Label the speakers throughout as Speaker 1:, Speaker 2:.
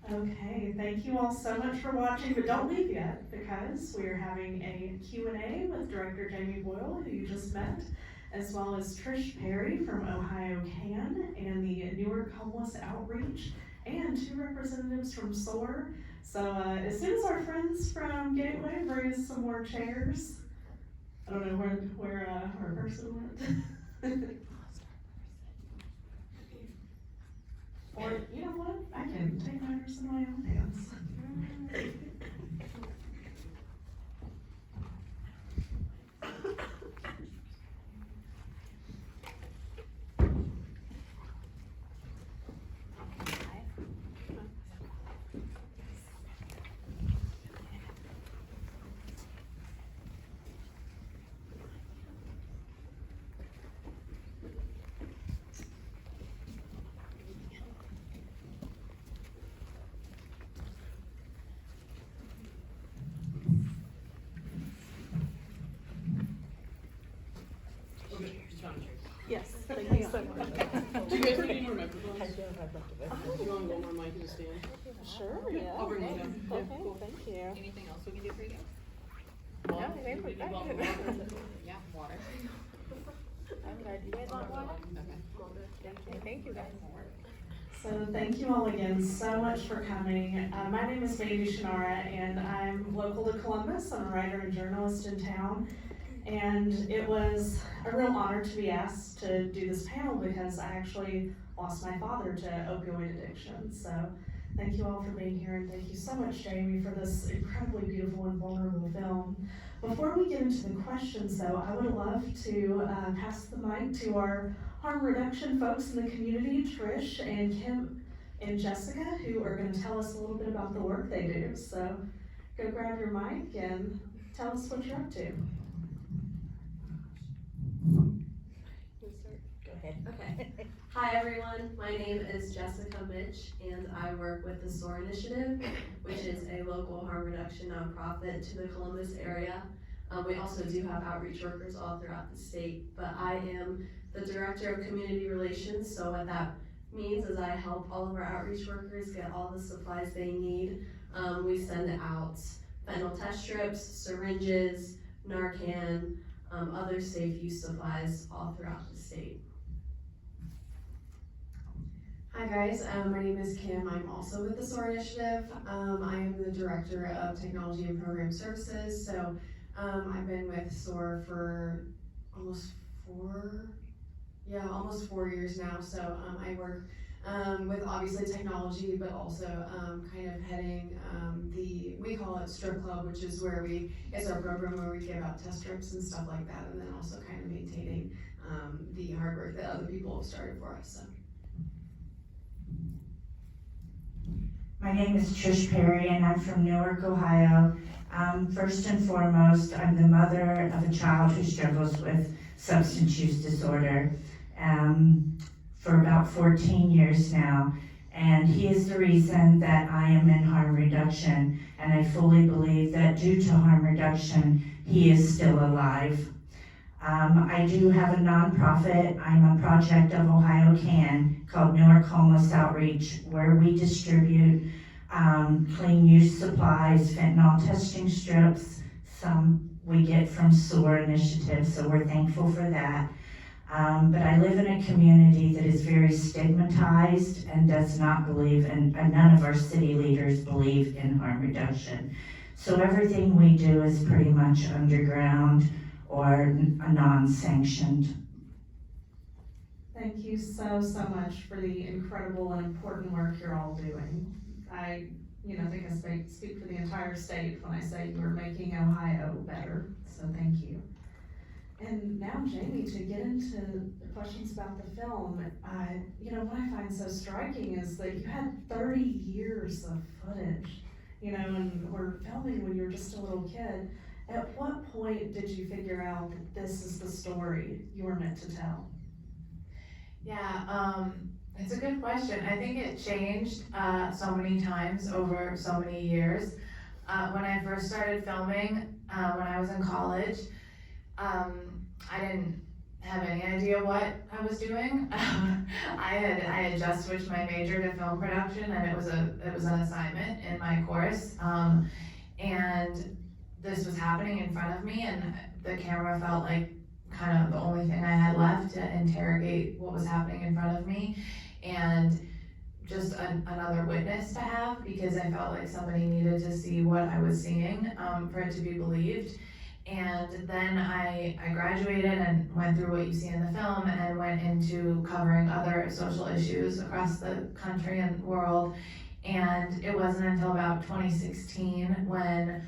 Speaker 1: Okay, thank you all so much for watching, but don't leave yet because we are having a Q&A with Director Jamie Boyle, who you just met, as well as Trish Perry from Ohio CAN and the Newark Homeless Outreach, and 2 representatives from SOAR. So as soon as our friends from Gateway bring us some more chairs, I don't know where our person went. Or, you know what, I can take matters in my own hands. Yes, thank you so much.
Speaker 2: Do you guys need any more microphones?
Speaker 3: I don't have much of it.
Speaker 2: Do you want one more mic in the stand?
Speaker 1: Sure,
Speaker 2: Yeah,
Speaker 1: yeah.
Speaker 2: I'll bring one down. Yeah,
Speaker 1: Okay,
Speaker 2: cool.
Speaker 1: thank you.
Speaker 4: Anything else we can do for you?
Speaker 2: Well,
Speaker 4: No, they
Speaker 2: we
Speaker 4: were
Speaker 2: need
Speaker 4: good.
Speaker 2: water.
Speaker 4: Yeah, water.
Speaker 1: Okay, do you guys want water?
Speaker 4: Okay. Thank you guys.
Speaker 1: So thank you all again so much for coming. My name is Mandy Shunnarah and I'm local to Columbus. I'm a writer and journalist in town. And it was a real honor to be asked to do this panel because I actually lost my father to opioid addiction. So thank you all for being here, and thank you so much, Jamie, for this incredibly beautiful and vulnerable film. Before we get into the questions though, I would love to pass the mic to our harm reduction folks in the community, Trish and Kim and Jessica, who are gonna tell us a little bit about the work they do. So go grab your mic and tell us what you're up to.
Speaker 3: Go ahead.
Speaker 5: Okay. Hi everyone, my name is Jessica Mitch and I work with the SOAR Initiative, which is a local harm reduction nonprofit to the Columbus area. We also do have outreach workers all throughout the state, but I am the Director of Community Relations, so what that means is I help all of our outreach workers get all the supplies they need. We send out fentanyl test strips, syringes, Narcan, other safe use supplies all throughout the state. Hi guys, my name is Kim. I'm also with the SOAR Initiative. I am the Director of Technology and Program Services. So I've been with SOAR for almost 4 years now. So I work with obviously technology, but also kind of heading we call it Strip Club, which is where it's our program where we give out test strips and stuff like that, and then also kind of maintaining the hard work that other people have started for us. So.
Speaker 6: My name is Trish Perry and I'm from Newark, Ohio. First and foremost, I'm the mother of a child who struggles with substance use disorder for about 14 years now. And he is the reason that I am in harm reduction, and I fully believe that due to harm reduction, he is still alive. I do have a nonprofit. I'm a project of Ohio CAN called Newark Homeless Outreach, where we distribute clean use supplies, fentanyl testing strips. Some we get from SOAR Initiative, so we're thankful for that. But I live in a community that is very stigmatized and does not believe, and none of our city leaders believe in harm reduction. So everything we do is pretty much underground or non-sanctioned.
Speaker 1: Thank you so much for the incredible and important work you're all doing. I think I speak for the entire state when I say you're making Ohio better, so thank you. And now, Jamie, to get into the questions about the film, what I find so striking is that you had 30 years of footage, and were filming when you were just a little kid. At what point did you figure out that this is the story you were meant to tell?
Speaker 7: Yeah, it's a good question. I think it changed so many times over so many years. When I first started filming, when I was in college, I didn't have any idea what I was doing. I had just switched my major to film production, and it was an assignment in my course. And this was happening in front of me, and the camera felt like kind of the only thing I had left to interrogate what was happening in front of me, and just another witness to have, because I felt like somebody needed to see what I was seeing for it to be believed. And then I graduated and went through what you see in the film and went into covering other social issues across the country and world. And it wasn't until about 2016 when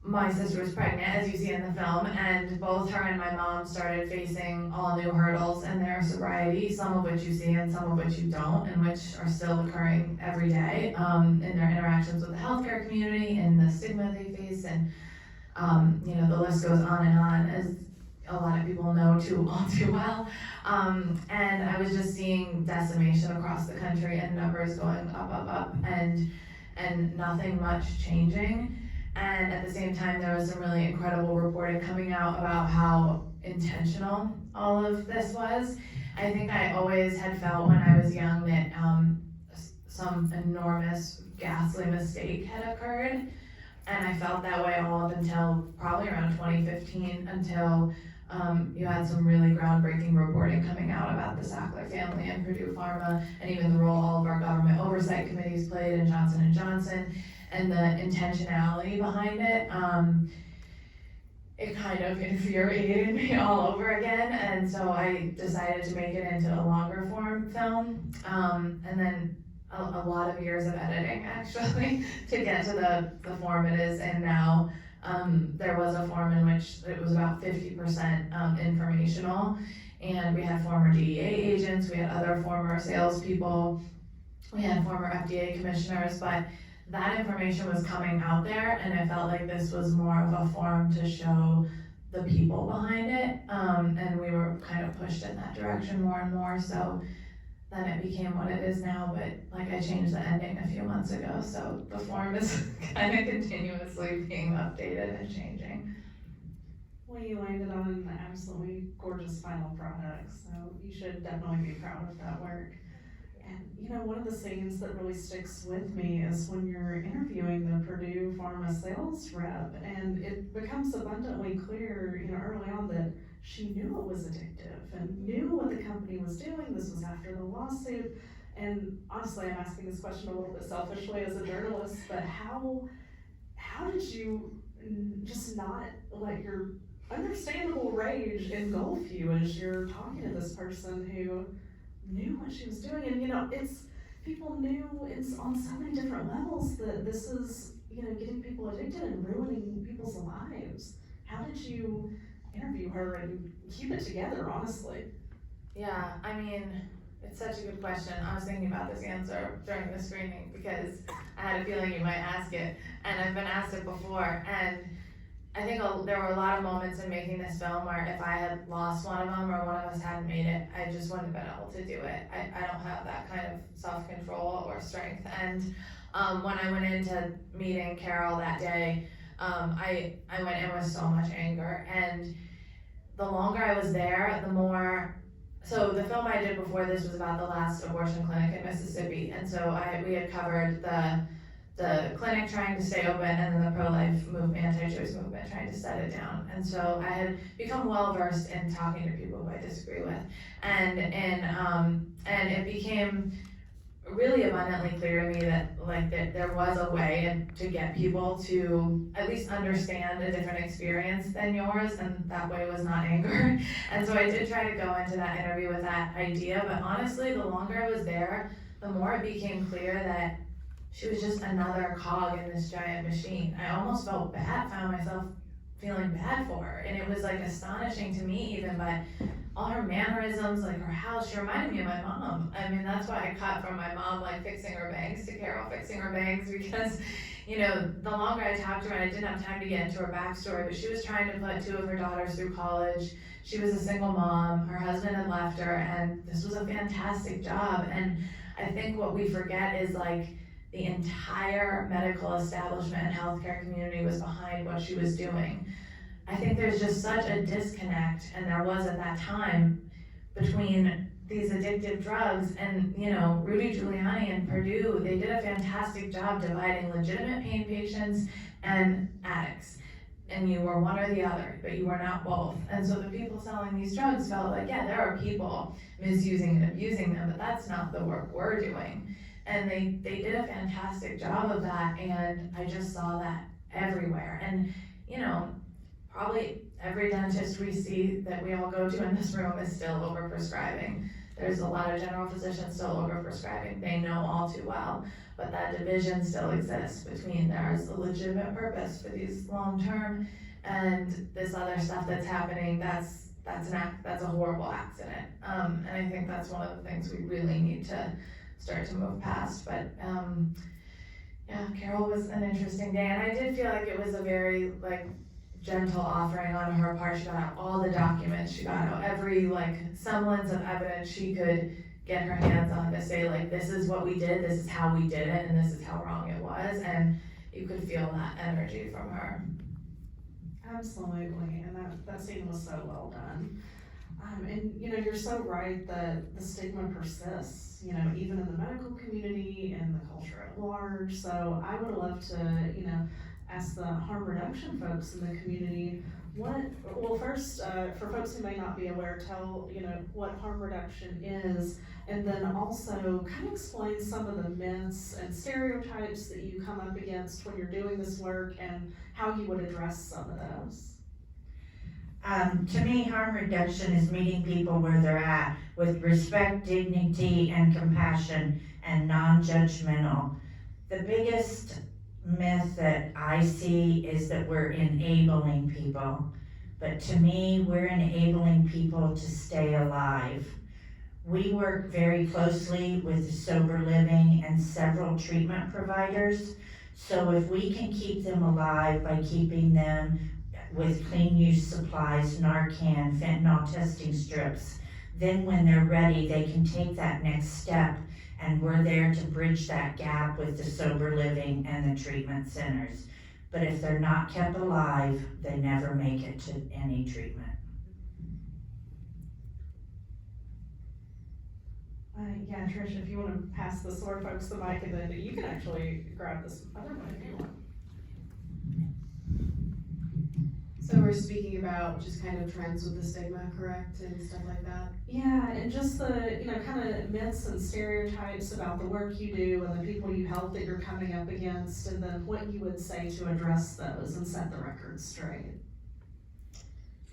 Speaker 7: my sister was pregnant, as you see in the film, and both her and my mom started facing all new hurdles in their sobriety, some of which you see and some of which you don't, and which are still occurring every day in their interactions with the healthcare community and the stigma they face, and the list goes on, as a lot of people know all too well. And I was just seeing decimation across the country and numbers going up, and nothing much changing. And at the same time, there was some really incredible reporting coming out about how intentional all of this was. I think I always had felt when I was young that some enormous, ghastly mistake had occurred. And I felt that way all up until probably around 2015, until you had some really groundbreaking reporting coming out about the Sackler family and Purdue Pharma, and even the role all of our government oversight committees played in Johnson & Johnson, and the intentionality behind it. It kind of infuriated me all over again, and so I decided to make it into a longer form film, and then a lot of years of editing, actually, to get to the form it is in now. There was a form in which it was about 50% informational, and we had former DEA agents, we had other former salespeople, we had former FDA commissioners, but that information was coming out there, and I felt like this was more of a forum to show the people behind it, and we were kind of pushed in that direction more and more, so then it became what it is now. But like, I changed the ending a few months ago, so the form is kind of continuously being updated and changing.
Speaker 1: Well, you landed on an absolutely gorgeous final product, so you should definitely be proud of that work. And one of the scenes that really sticks with me is when you're interviewing the Purdue Pharma sales rep, and it becomes abundantly clear, early on, that she knew it was addictive and knew what the company was doing. This was after the lawsuit. And honestly, I'm asking this question a little bit selfishly as a journalist, but how did you just not let your understandable rage engulf you as you're talking to this person who knew what she was doing? And people knew on so many different levels that this is getting people addicted and ruining people's lives. How did you interview her and keep it together, honestly?
Speaker 7: Yeah, I mean, it's such a good question. I was thinking about this answer during the screening because I had a feeling you might ask it, and I've been asked it before, and I think there were a lot of moments in making this film where if I had lost one of them or one of us hadn't made it, I just wouldn't have been able to do it. I don't have that kind of self-control or strength. And when I went into meeting Carol that day, I went in with so much anger. And the longer I was there, the more, so the film I did before this was about the last abortion clinic in Mississippi. And so we had covered the clinic trying to stay open, and then the pro-life movement, anti-choice movement trying to shut it down. And so I had become well versed in talking to people who I disagree with, and it became really abundantly clear to me that there was a way to get people to at least understand a different experience than yours, and that way was not anger. And so I did try to go into that interview with that idea, but honestly, the longer I was there, the more it became clear that she was just another cog in this giant machine. I almost found myself feeling bad for her, and it was astonishing to me even, but all her mannerisms, her house, she reminded me of my mom. I mean, that's why I cut from my mom fixing her bangs to Carol fixing her bangs, because the longer I talked to her, and I didn't have time to get into her backstory, but she was trying to put 2 of her daughters through college. She was a single mom, her husband had left her, and this was a fantastic job. And I think what we forget is the entire medical establishment and healthcare community was behind what she was doing. I think there's just such a disconnect, and there was at that time, between these addictive drugs and, you know, Rudy Giuliani and Purdue, they did a fantastic job dividing legitimate pain patients and addicts. And you were one or the other, but you were not both. And so the people selling these drugs felt like, yeah, there are people misusing and abusing them, but that's not the work we're doing. And they did a fantastic job of that, and I just saw that everywhere. And, you know, probably every dentist we see that we all go to in this room is still overprescribing. There's a lot of general physicians still overprescribing. They know all too well, but that division still exists between there's a legitimate purpose for these long-term and this other stuff that's happening. That's a horrible accident. And I think that's one of the things we really need to start to move past. But yeah, Carol was an interesting day, and I did feel like it was a very gentle offering on her part. She got out all the documents, she got out every semblance of evidence she could get her hands on to say this is what we did, this is how we did it, and this is how wrong it was, and you could feel that energy from her.
Speaker 1: Absolutely, and that scene was so well done. And you know, you're so right that the stigma persists, you know, even in the medical community and the culture at large. So I would love to, you know, ask the harm reduction folks in the community, first, for folks who may not be aware, tell, you know, what harm reduction is, and then also kind of explain some of the myths and stereotypes that you come up against when you're doing this work and how you would address some of those.
Speaker 6: To me, harm reduction is meeting people where they're at with respect, dignity, and compassion, and non-judgmental. The biggest myth that I see is that we're enabling people, but to me, we're enabling people to stay alive. We work very closely with sober living and several treatment providers, so if we can keep them alive by keeping them with clean use supplies, Narcan, fentanyl testing strips, then when they're ready, they can take that next step, and we're there to bridge that gap with the sober living and the treatment centers. But if they're not kept alive, they never make it to any treatment.
Speaker 1: Yeah, Trish, if you want to pass the SOAR folks the mic, and then you can actually grab this other one if you want.
Speaker 2: So we're speaking about just kind of trends with the stigma, correct, and stuff like that?
Speaker 1: Yeah, and just the, you know, kind of myths and stereotypes about the work you do and the people you help that you're coming up against, and then what you would say to address those and set the record straight.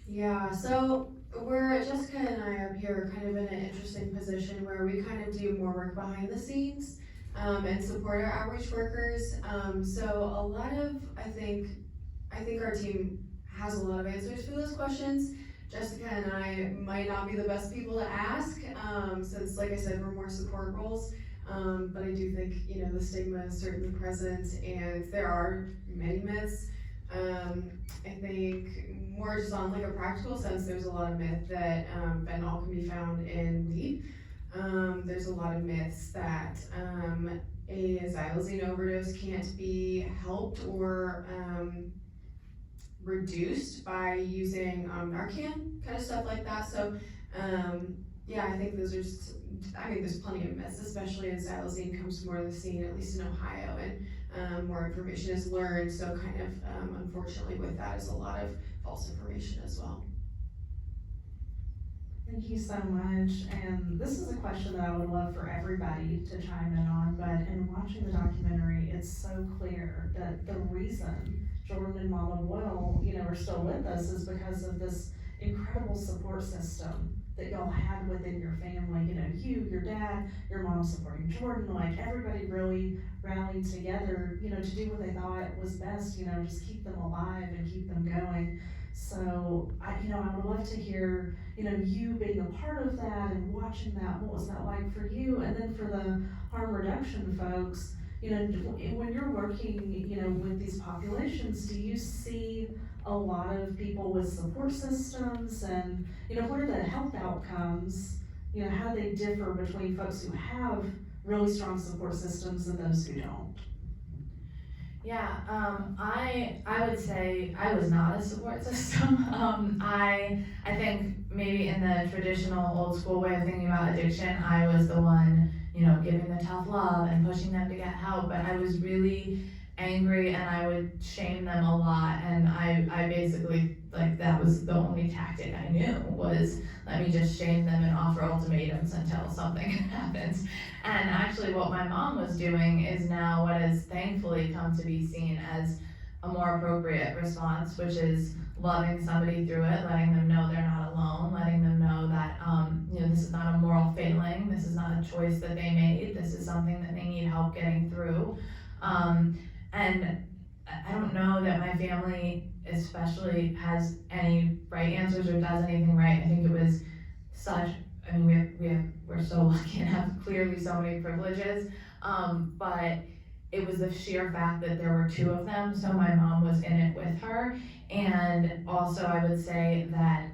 Speaker 2: Yeah, so Jessica and I up here kind of in an interesting position where we kind of do more work behind the scenes and support our outreach workers. So a lot of, I think our team has a lot of answers for those questions. Jessica and I might not be the best people to ask, since, like I said, we're more support roles. But I do think, you know, the stigma is certainly present, and there are many myths. I think more just on a practical sense, there's a lot of myth that fentanyl can be found in weed. There's a lot of myths that a xylazine overdose can't be helped or reduced by using Narcan, kind of stuff like that. So yeah, I think those are just, there's plenty of myths, especially as xylazine comes more to the scene, at least in Ohio, and more information is learned. So kind of, unfortunately with that is a lot of false information as well.
Speaker 1: Thank you so much, and this is a question that I would love for everybody to chime in on, but in watching the documentary, it's so clear that the reason Jordan and Mama Boyle, you know, are still with us is because of this incredible support system that y'all had within your family. You know, you, your dad, your mom supporting Jordan, everybody really rallied together, you know, to do what they thought was best, you know, just keep them alive and keep them going. So, I would love to hear, you know, you being a part of that and watching that, what was that like for you? And then for the harm reduction folks, you know, when you're working, you know, with these populations, do you see a lot of people with support systems, and, you know, what are the health outcomes? You know, how do they differ between folks who have really strong support systems and those who don't?
Speaker 7: I would say I was not a support system. I think maybe in the traditional old school way of thinking about addiction, I was the one, giving the tough love and pushing them to get help, but I was really angry and I would shame them a lot, and I basically, like, that was the only tactic I knew, was let me just shame them and offer ultimatums until something happens. And actually what my mom was doing is now what has thankfully come to be seen as a more appropriate response, which is loving somebody through it, letting them know they're not alone, letting them know that, this is not a moral failing, this is not a choice that they made, this is something that they need help getting through. And I don't know that my family especially has any right answers or does anything right. I think it was we're so lucky and have clearly so many privileges, but it was the sheer fact that there were two of them, so my mom was in it with her. And also I would say that,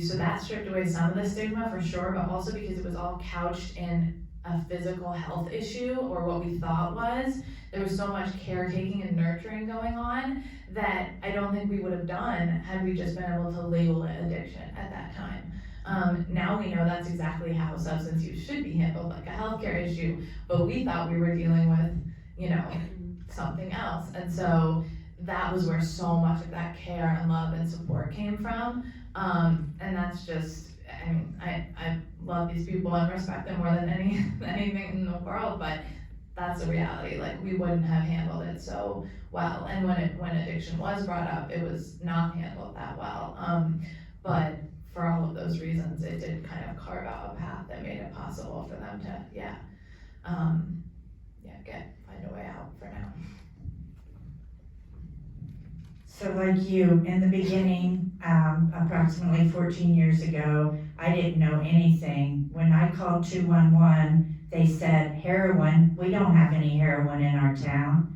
Speaker 7: so that stripped away some of the stigma for sure, but also because it was all couched in a physical health issue, or what we thought was, there was so much caretaking and nurturing going on that I don't think we would have done had we just been able to label it addiction at that time. Now we know that's exactly how substance use should be handled, like a healthcare issue, but we thought we were dealing with, something else. And so that was where so much of that care and love and support came from. And that's just, I love these people and respect them more than anything in the world, but that's the reality. Like, we wouldn't have handled it so well. And when addiction was brought up, it was not handled that well. But for all of those reasons, it did kind of carve out a path that made it possible for them to, find a way out for now.
Speaker 6: So like you, in the beginning, approximately 14 years ago, I didn't know anything. When I called 211, they said, heroin, we don't have any heroin in our town.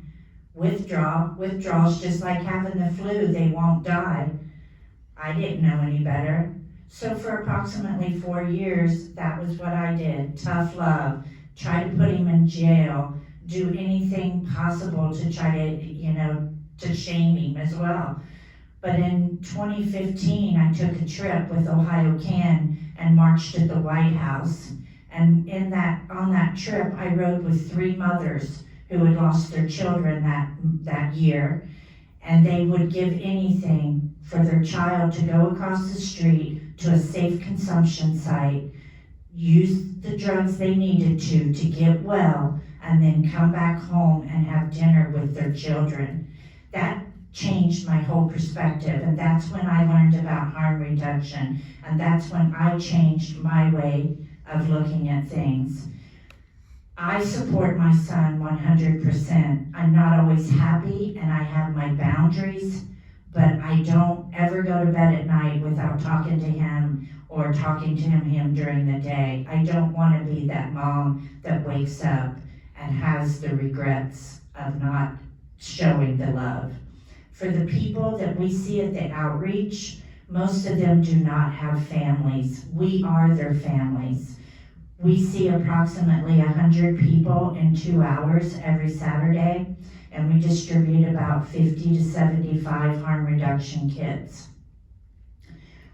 Speaker 6: Withdrawals just like having the flu, they won't die. I didn't know any better. So for approximately 4 years, that was what I did. Tough love, try to put him in jail, do anything possible to try to shame him as well. But in 2015, I took a trip with Ohio Can and marched at the White House. And on that trip, I rode with 3 mothers who had lost their children that year. And they would give anything for their child to go across the street to a safe consumption site, use the drugs they needed to get well, and then come back home and have dinner with their children. That changed my whole perspective, and that's when I learned about harm reduction, and that's when I changed my way of looking at things. I support my son 100%. I'm not always happy, and I have my boundaries, but I don't ever go to bed at night without talking to him or talking to him during the day. I don't want to be that mom that wakes up and has the regrets of not showing the love. For the people that we see at the outreach, most of them do not have families. We are their families. We see approximately 100 people in 2 hours every Saturday, and we distribute about 50 to 75 harm reduction kits.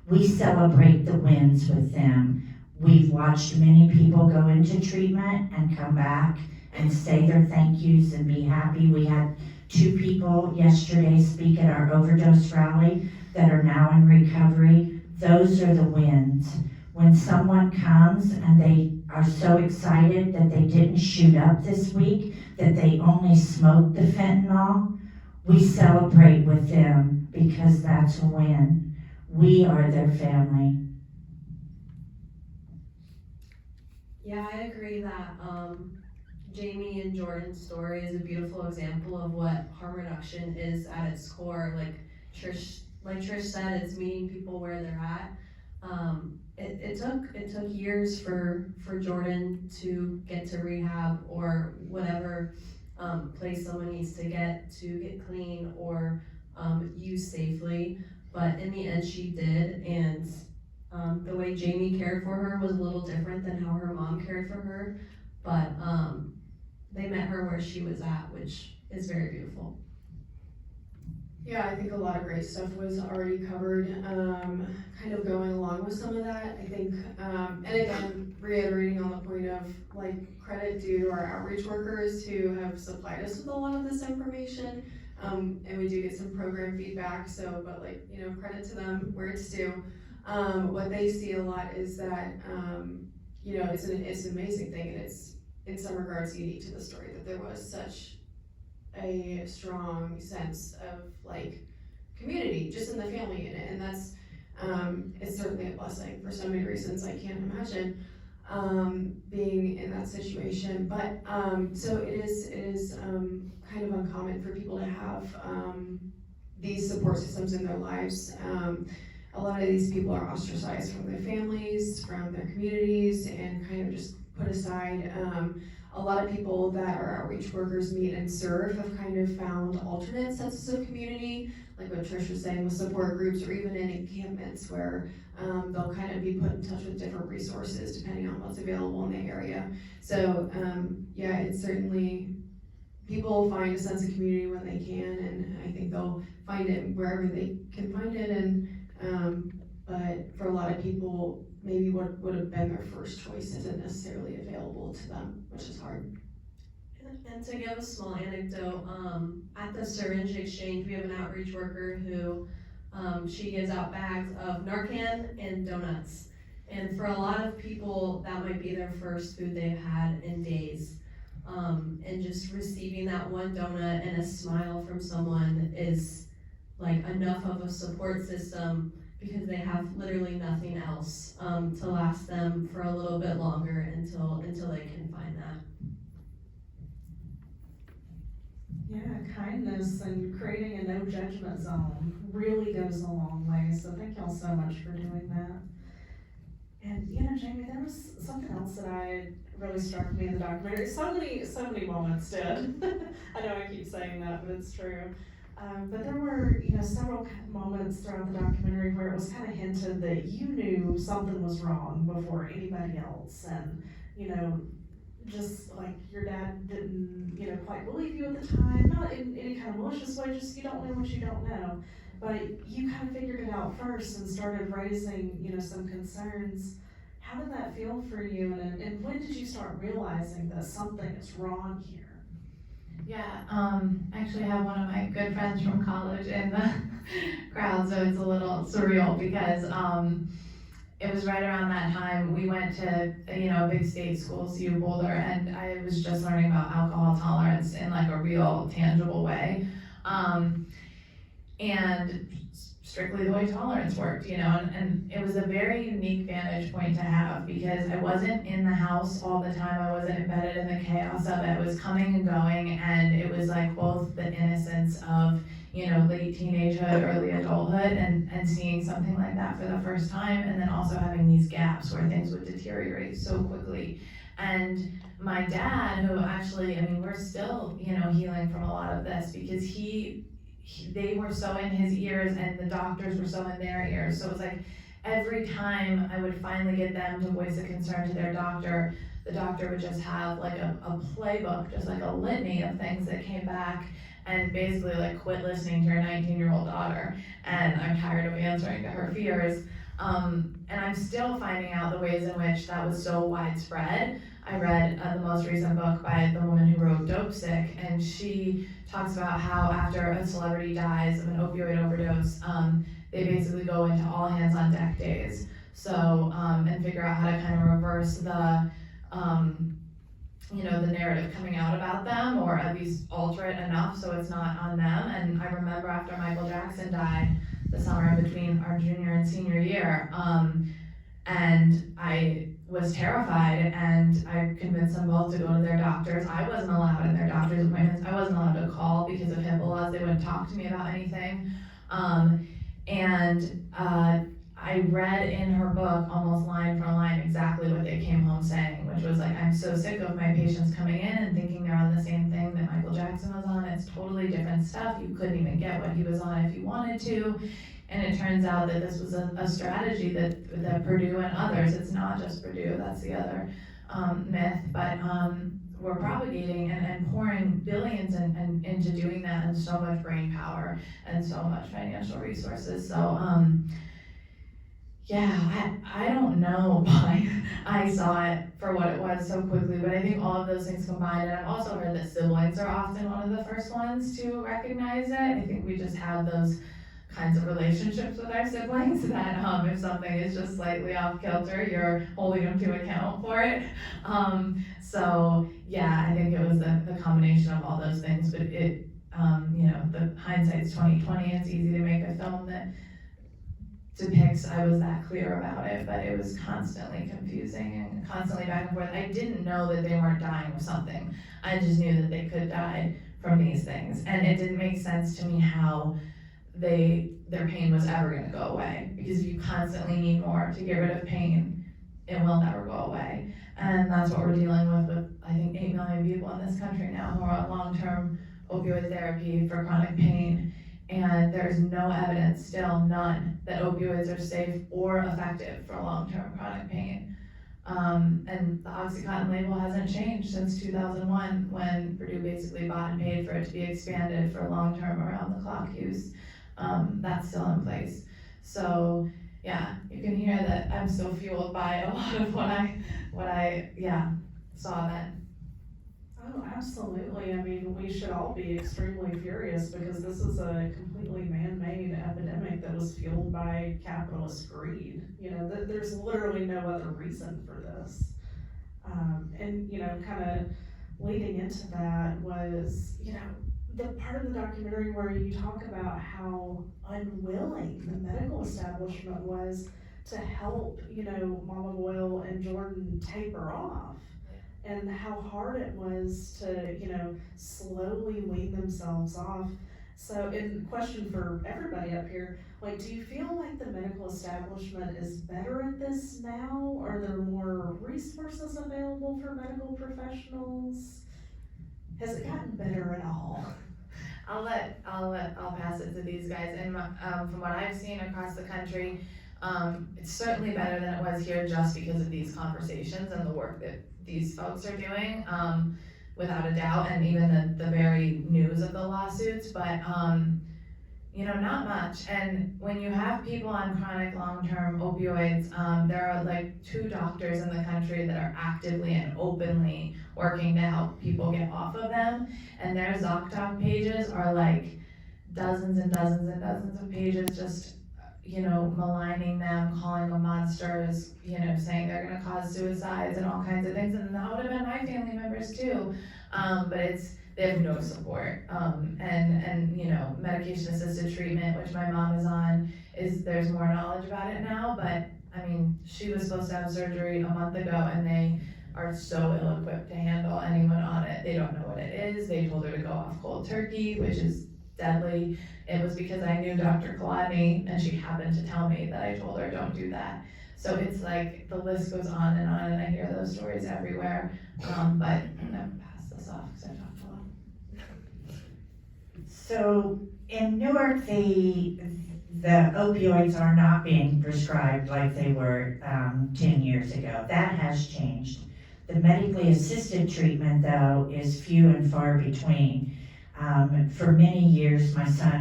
Speaker 6: We celebrate the wins with them. We've watched many people go into treatment and come back and say their thank yous and be happy. We had 2 people yesterday speak at our overdose rally that are now in recovery. Those are the wins. When someone comes and they are so excited that they didn't shoot up this week, that they only smoked the fentanyl, we celebrate with them because that's a win. We are their family.
Speaker 5: Yeah, I agree that Jamie and Jordan's story is a beautiful example of what harm reduction is at its core. Like Trish said, it's meeting people where they're at. It took years for Jordan to get to rehab or whatever place someone needs to get clean or use safely. But in the end, she did, and the way Jamie cared for her was a little different than how her mom cared for her. But they met her her where she was at, which is very beautiful.
Speaker 2: Yeah, I think a lot of great stuff was already covered. Kind of going along with some of that, I think, and again, reiterating on the point of like credit due to our outreach workers who have supplied us with a lot of this information. And we do get some program feedback, so, but like, you know, credit to them where it's due. What they see a lot is that, you know, it's an amazing thing, and it's in some regards unique to the story that there was such a strong sense of like community just in the family unit, and that's it's certainly a blessing for so many reasons I can't imagine being in that situation. But so it is kind of uncommon for people to have these support systems in their lives. A lot of these people are ostracized from their families, from their communities, and kind of just put aside. A lot of people that our outreach workers meet and serve have kind of found alternate senses of community, like what Trish was saying with support groups, or even in encampments where they'll kind of be put in touch with different resources depending on what's available in the area. So yeah, it's certainly, people find a sense of community when they can, and I think they'll find it wherever they can find it. And but for a lot of people, maybe what would have been their first choice isn't necessarily available to them, which is hard.
Speaker 5: And to give a small anecdote, at the syringe exchange, we have an outreach worker who, she gives out bags of Narcan and donuts. And for a lot of people, that might be their first food they've had in days. And just receiving that one donut and a smile from someone is like enough of a support system, because they have literally nothing else to last them for a little bit longer until they can find that.
Speaker 1: Yeah, kindness and creating a no judgment zone really goes a long way, so thank y'all so much for doing that. And you know, Jamie, there was something else that really struck me in the documentary. So many moments did. I know I keep saying that, but it's true. But there were, you know, several moments throughout the documentary where it was kind of hinted that you knew something was wrong before anybody else, and you know, just like your dad didn't, you know, quite believe you at the time, not in any kind of malicious way, just you don't know what you don't know. But you kind of figured it out first and started raising, you know, some concerns. How did that feel for you, and when did you start realizing that something is wrong here?
Speaker 7: Yeah, I actually have one of my good friends from college in the crowd, so it's a little surreal because it was right around that time we went to, you know, a big state school, CU Boulder, and I was just learning about alcohol tolerance in like a real tangible way. And strictly the way tolerance worked, you know, and it was a very unique vantage point to have because I wasn't in the house all the time. I wasn't embedded in the chaos of it. I was coming and going, and it was like both the innocence of, you know, late teenagehood, early adulthood, and seeing something like that for the first time, and then also having these gaps where things would deteriorate so quickly. And my dad, who actually, I mean, we're still, you know, healing from a lot of this because they were so in his ears and the doctors were so in their ears. So it was like every time I would finally get them to voice a concern to their doctor, the doctor would just have like a playbook, just like a litany of things that came back and basically like quit listening to your 19-year-old daughter. And I'm tired of answering to her fears. And I'm still finding out the ways in which that was so widespread. I read the most recent book by the woman who wrote Dope Sick, and she talks about how after a celebrity dies of an opioid overdose, they basically go into all hands on deck days. So, and figure out how to kind of reverse the, you know, the narrative coming out about them, or at least alter it enough so it's not on them. And I remember after Michael Jackson died, the summer in between our junior and senior year, and I was terrified, and I convinced them both to go to their doctors. I wasn't allowed in their doctor's appointments. I wasn't allowed to call because of HIPAA laws. They wouldn't talk to me about anything. I read in her book, almost line for line, exactly what they came home saying, which was like, I'm so sick of my patients coming in and thinking they're on the same thing that Michael Jackson was on. It's totally different stuff. You couldn't even get what he was on if you wanted to. And it turns out that this was a strategy that Purdue and others, it's not just Purdue, that's the other myth, but we're propagating and pouring billions and into doing that, and so much brain power and so much financial resources. So yeah, I don't know why I saw it for what it was so quickly, but I think all of those things combined, and I've also heard that siblings are often one of the first ones to recognize it. I think we just have those kinds of relationships with our siblings that if something is just slightly off kilter, you're holding them to account for it. So yeah, I think it was the combination of all those things, but it, the hindsight's 20/20. It's easy to make a film that depicts I was that clear about it, but it was constantly confusing and constantly back and forth. I didn't know that they weren't dying of something. I just knew that they could die from these things, and it didn't make sense to me how their pain was ever going to go away, because if you constantly need more to get rid of pain, it will never go away. And that's what we're dealing with I think 8 million people in this country now who are on long-term opioid therapy for chronic pain, and there's no evidence, still none, that opioids are safe or effective for long-term chronic pain. And the OxyContin label hasn't changed since 2001, when Purdue basically bought and paid for it to be expanded for long-term around-the-clock use. That's still in place. So yeah, you can hear that I'm still fueled by a lot of what I saw then.
Speaker 1: Oh, absolutely. I mean, we should all be extremely furious, because this is a completely man-made epidemic that was fueled by capitalist greed. There's literally no other reason for this. And kind of leading into that was, the part of the documentary where you talk about how unwilling the medical establishment was to help, Mama Boyle and Jordan taper off. And how hard it was to, slowly wean themselves off. So, question for everybody up here, do you feel like the medical establishment is better at this now? Are there more resources available for medical professionals? Has it gotten better at all?
Speaker 7: I'll pass it to these guys. And from what I've seen across the country, it's certainly better than it was here, just because of these conversations and the work that these folks are doing, without a doubt, and even the very news of the lawsuits, but not much. And when you have people on chronic long-term opioids, there are like 2 doctors in the country that are actively and openly working to help people get off of them, and their ZocDoc pages are like dozens and dozens and dozens of pages, just maligning them, calling them monsters, saying they're gonna cause suicides and all kinds of things, and that would have been my family members too. But they have no support. And medication assisted treatment, which my mom is on, there's more knowledge about it now, but I mean, she was supposed to have surgery a month ago, and they are so ill-equipped to handle anyone on it. They don't know what it is. They told her to go off cold turkey, which is deadly. It was because I knew Dr. Kalani, and she happened to tell me that I told her don't do that. So it's like the list goes on, and I hear those stories everywhere. But I'm gonna pass this off because I talked a lot.
Speaker 6: So in Newark, the opioids are not being prescribed like they were 10 years ago. That has changed. The medically assisted treatment, though, is few and far between. For many years,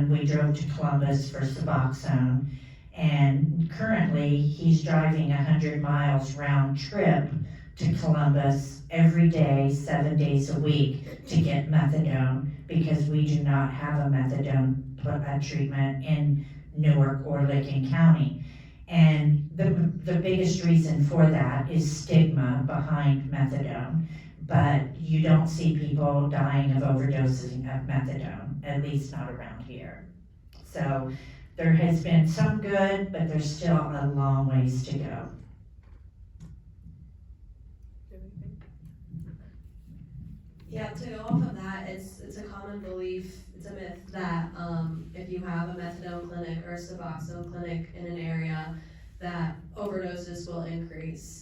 Speaker 6: we drove to Columbus for Suboxone, and currently he's driving 100 miles round trip to Columbus every day, 7 days a week, to get methadone, because we do not have a methadone treatment in Newark or Licking County. And the biggest reason for that is stigma behind methadone. But you don't see people dying of overdosing of methadone, at least not around here. So there has been some good, but there's still a long ways to go.
Speaker 5: Yeah, to go off of that, it's a common belief, it's a myth that if you have a methadone clinic or a Suboxone clinic in an area, that overdoses will increase.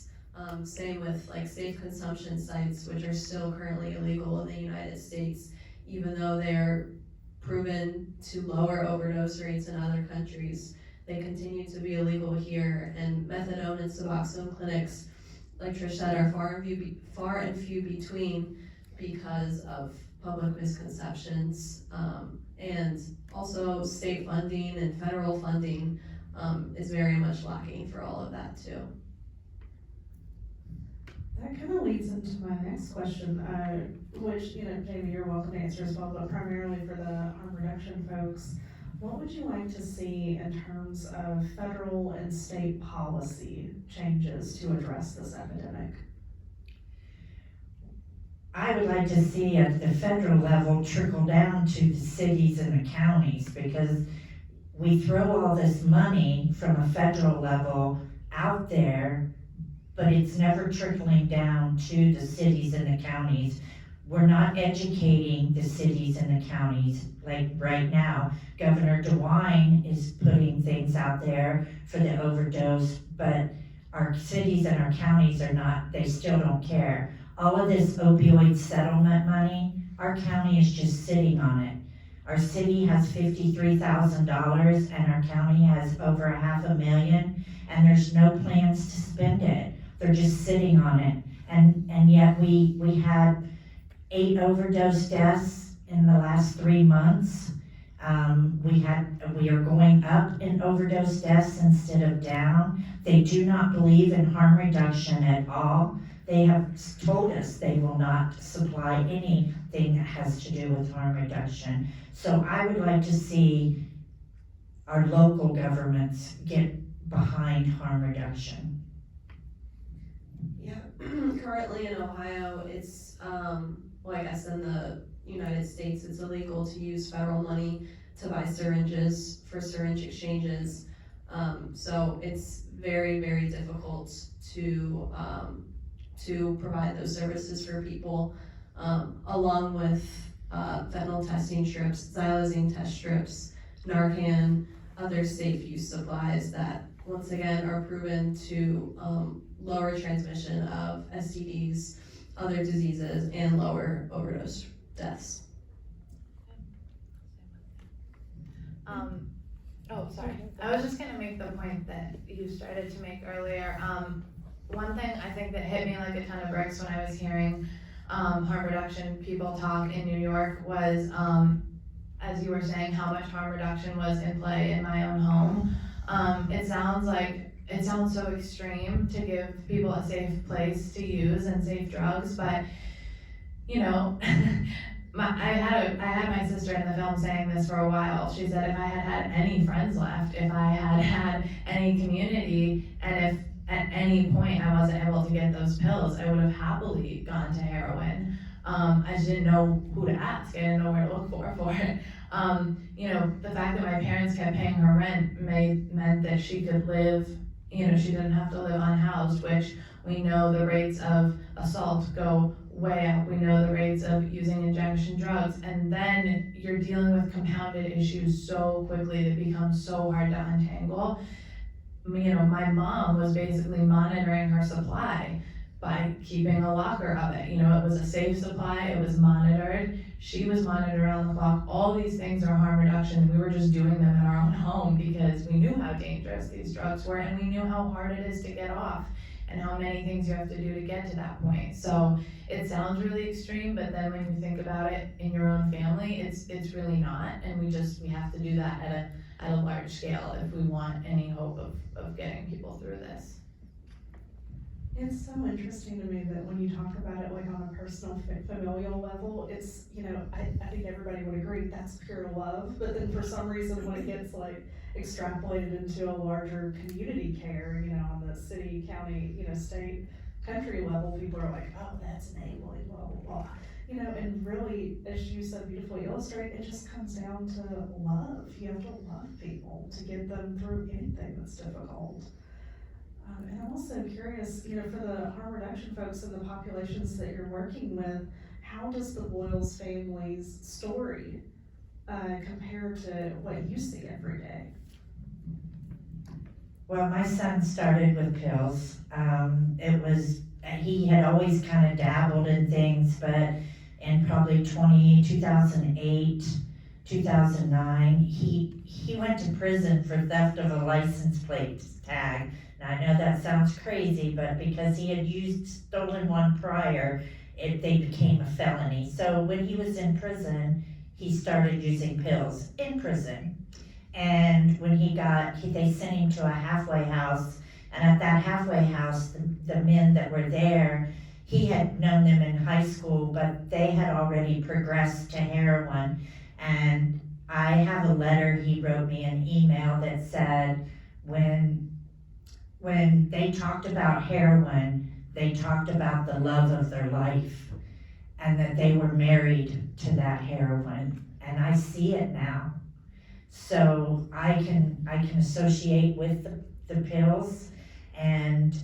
Speaker 5: Same with like safe consumption sites, which are still currently illegal in the United States, even though they're proven to lower overdose rates in other countries. They continue to be illegal here, and methadone and Suboxone clinics, like Trish said, are far and few between, because of public misconceptions, and also state funding and federal funding is very much lacking for all of that too.
Speaker 1: That kind of leads into my next question, which, you know, Jamie, you're welcome to answer as well, but primarily for the harm reduction folks, what would you like to see in terms of federal and state policy changes to address this epidemic?
Speaker 6: I would like to see at the federal level trickle down to the cities and the counties, because we throw all this money from a federal level out there, but it's never trickling down to the cities and the counties. We're not educating the cities and the counties. Like right now, Governor DeWine is putting things out there for the overdose, but our cities and our counties are not, they still don't care. All of this opioid settlement money, our county is just sitting on it. Our city has $53,000 and our county has over $500,000, and there's no plans to spend it. They're just sitting on it. And yet we had 8 overdose deaths in the last 3 months. We are going up in overdose deaths instead of down. They do not believe in harm reduction at all. They have told us they will not supply anything that has to do with harm reduction. So I would like to see our local governments get behind harm reduction.
Speaker 5: Yeah, currently in Ohio, it's, well, I guess in the United States, it's illegal to use federal money to buy syringes for syringe exchanges. So it's very, very difficult to provide those services for people, along with fentanyl testing strips, xylazine test strips, Narcan, other safe use supplies that once again are proven to lower transmission of STDs, other diseases, and lower overdose deaths.
Speaker 7: Oh, sorry. I was just gonna make the point that you started to make earlier. One thing I think that hit me like a ton of bricks when I was hearing harm reduction people talk in New York was, as you were saying, how much harm reduction was in play in my own home. It sounds so extreme to give people a safe place to use and safe drugs, but you know, I had my sister in the film saying this for a while. She said if I had any friends left, if I had any community, and if at any point I wasn't able to get those pills, I would have happily gone to heroin. I just didn't know who to ask. I didn't know where to look for it. You know, the fact that my parents kept paying her rent meant that she could live, you know, she didn't have to live unhoused, which we know the rates of assault go way up. We know the rates of using injection drugs, and then you're dealing with compounded issues so quickly that becomes so hard to untangle. You know, my mom was basically monitoring her supply by keeping a locker of it. You know, it was a safe supply, it was monitored. She was monitored around the clock. All these things are harm reduction. We were just doing them in our own home because we knew how dangerous these drugs were, and we knew how hard it is to get off and how many things you have to do to get to that point. So it sounds really extreme, but then when you think about it in your own family, it's really not, and we have to do that at a large scale if we want any hope of getting people through this.
Speaker 1: It's so interesting to me that when you talk about it like on a personal familial level, it's, you know, I think everybody would agree that's pure love, but then for some reason when it gets like extrapolated into a larger community care, you know, on the city, county, you know, state, country level, people are like, oh, that's enabling, blah, blah, blah. You know, and really, as you so beautifully illustrate, it just comes down to love. You have to love people to get them through anything that's difficult. And I'm also curious, you know, for the harm reduction folks and the populations that you're working with, how does the Boyles family's story compare to what you see every day?
Speaker 6: Well, my son started with pills. He had always kind of dabbled in things, but in probably 2008, 2009, he went to prison for theft of a license plate tag. Now, I know that sounds crazy, but because he had stolen one prior, they became a felony. So when he was in prison, he started using pills in prison. And when they sent him to a halfway house, and at that halfway house, the men that were there, he had known them in high school, but they had already progressed to heroin. And I have a letter he wrote me, an email that said, when they talked about heroin, they talked about the love of their life, and that they were married to that heroin. And I see it now. So I can associate with the pills and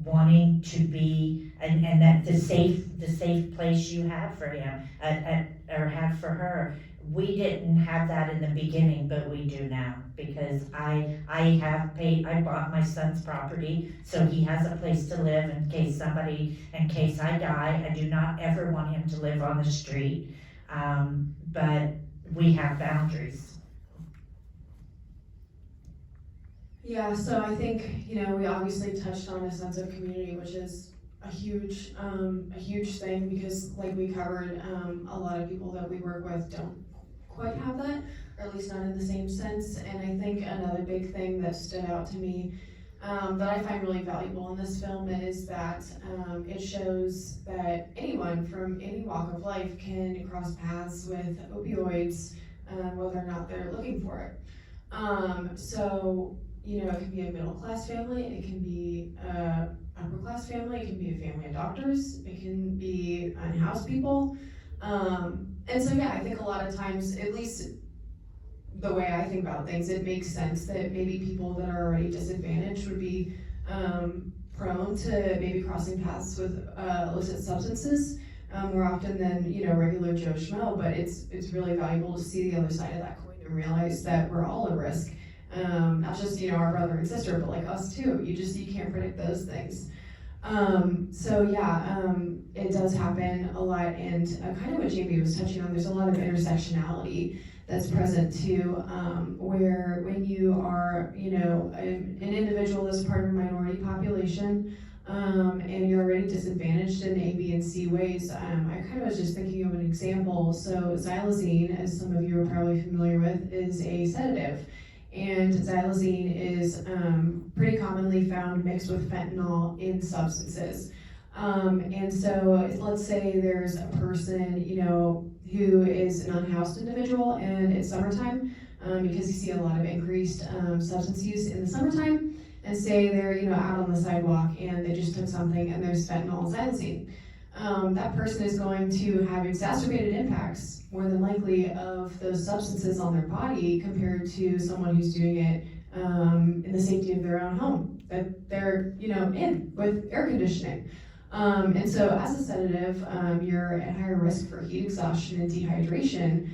Speaker 6: wanting to be, and that the safe place you had for him, or had for her. We didn't have that in the beginning, but we do now, because I bought my son's property, so he has a place to live in case I die. I do not ever want him to live on the street, but we have boundaries.
Speaker 2: Yeah, so I think, we obviously touched on a sense of community, which is a huge thing, because like we covered, a lot of people that we work with don't quite have that, or at least not in the same sense. And I think another big thing that stood out to me, that I find really valuable in this film, is that it shows that anyone from any walk of life can cross paths with opioids, whether or not they're looking for it. So, it can be a middle-class family, it can be a upper-class family, it can be a family of doctors, it can be unhoused people. And so, yeah, I think a lot of times, at least the way I think about things, it makes sense that maybe people that are already disadvantaged would be prone to maybe crossing paths with illicit substances more often than, regular Joe Schmo. But it's really valuable to see the other side of that coin and realize that we're all at risk. Not just, our brother and sister, but like us too. You can't predict those things. So yeah, it does happen a lot, and kind of what Jamie was touching on, there's a lot of intersectionality that's present too, where when you are, an individual that's part of a minority population, and you're already disadvantaged in A, B, and C ways. I kind of was just thinking of an example. So xylazine, as some of you are probably familiar with, is a sedative. And xylazine is pretty commonly found mixed with fentanyl in substances. And so let's say there's a person, who is an unhoused individual, and it's summertime, because you see a lot of increased substance use in the summertime, and say they're, out on the sidewalk and they just took something and there's fentanyl and xylazine. That person is going to have exacerbated impacts, more than likely, of those substances on their body compared to someone who's doing it in the safety of their own home, that they're, in with air conditioning. And so as a sedative, you're at higher risk for heat exhaustion and dehydration,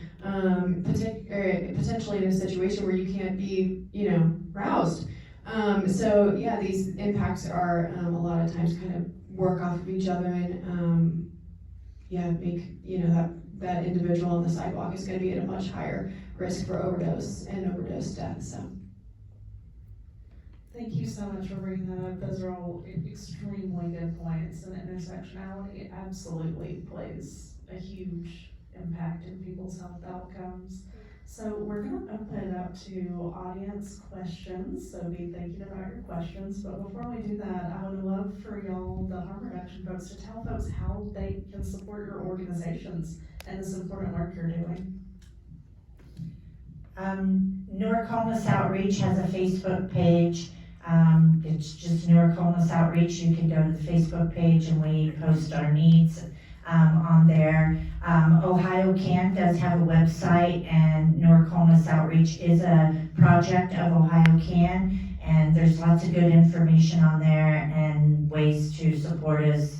Speaker 2: potentially in a situation where you can't be, roused. So yeah, these impacts are a lot of times kind of work off of each other, and make, that individual on the sidewalk is going to be at a much higher risk for overdose and overdose death. So
Speaker 1: Thank you so much for bringing that up. Those are all extremely good points, and intersectionality absolutely plays a huge impact in people's health outcomes. So we're going to open it up to audience questions, so be thinking about your questions. But before we do that, I would love for y'all, the harm reduction folks, to tell folks how they can support your organizations and this important work you're doing.
Speaker 6: Newark Homeless Outreach has a Facebook page. It's just Newark Homeless Outreach. You can go to the Facebook page and we post our needs on there. Ohio Can does have a website, and Newark Homeless Outreach is a project of Ohio Can, and there's lots of good information on there and ways to support us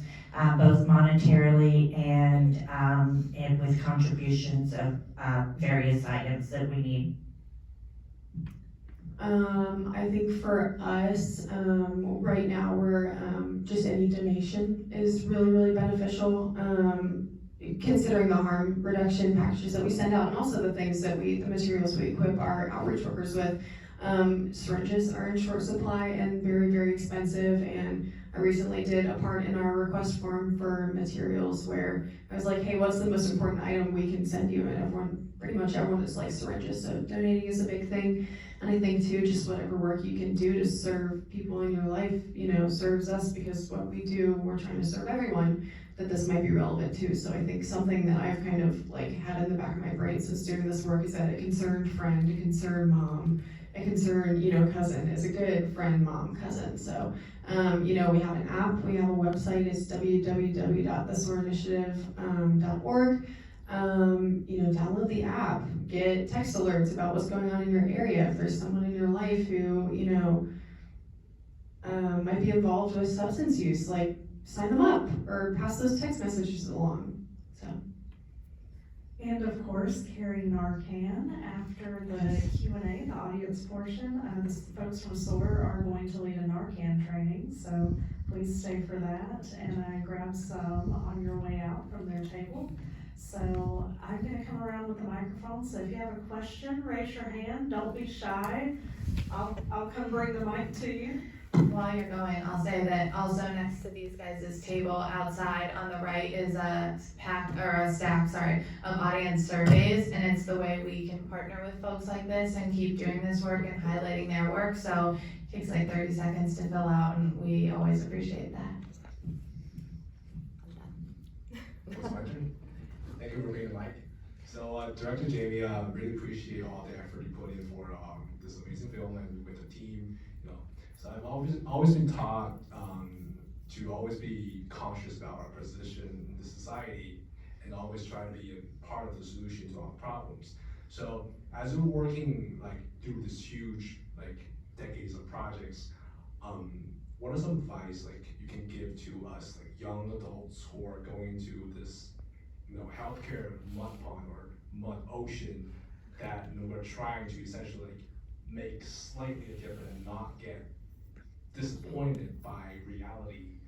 Speaker 6: both monetarily and with contributions of various items that we need.
Speaker 2: I think for us, right now, we're just any donation is really, really beneficial, considering the harm reduction packages that we send out, and also the things that the materials we equip our outreach workers with. Syringes are in short supply and very, very expensive, and I recently did a part in our request form for materials where I was like, hey, what's the most important item we can send you? And pretty much everyone is like syringes, so donating is a big thing. And I think too, just whatever work you can do to serve people in your life, serves us, because what we do, we're trying to serve everyone, that this might be relevant to. So I think something that I've kind of like had in the back of my brain since doing this work is that a concerned friend, a concerned mom, a concerned, cousin is a good friend, mom, cousin. So, we have an app, we have a website, it's www.thesoorinitiative.org. Download the app, get text alerts about what's going on in your area. If there's someone in your life who, might be involved with substance use, like sign them up or pass those text messages along. So.
Speaker 1: And of course, carry Narcan after the Q&A, the audience portion. The folks from SOAR are going to lead a Narcan training, so please stay for that. And I grabbed some on your way out from their table. So I'm gonna come around with the microphone, so if you have a question, raise your hand, don't be shy. I'll come bring the mic to you.
Speaker 7: While you're going, I'll say that also next to these guys' table outside on the right is a stack of audience surveys, and it's the way we can partner with folks like this and keep doing this work and highlighting their work. So it takes like 30 seconds to fill out, and we always appreciate that.
Speaker 3: It's my turn. Thank you for bringing the mic. So, Director Jamie, really appreciate all the effort you put in for this amazing film and with the team. So I've always been taught to always be conscious about our position in the society and always try to be a part of the solution to our problems. So as we're working through this huge decades of projects, what are some advice you can give to us young adults who are going to this healthcare mud pond or mud ocean that we're trying to essentially make slightly different and not get disappointed by reality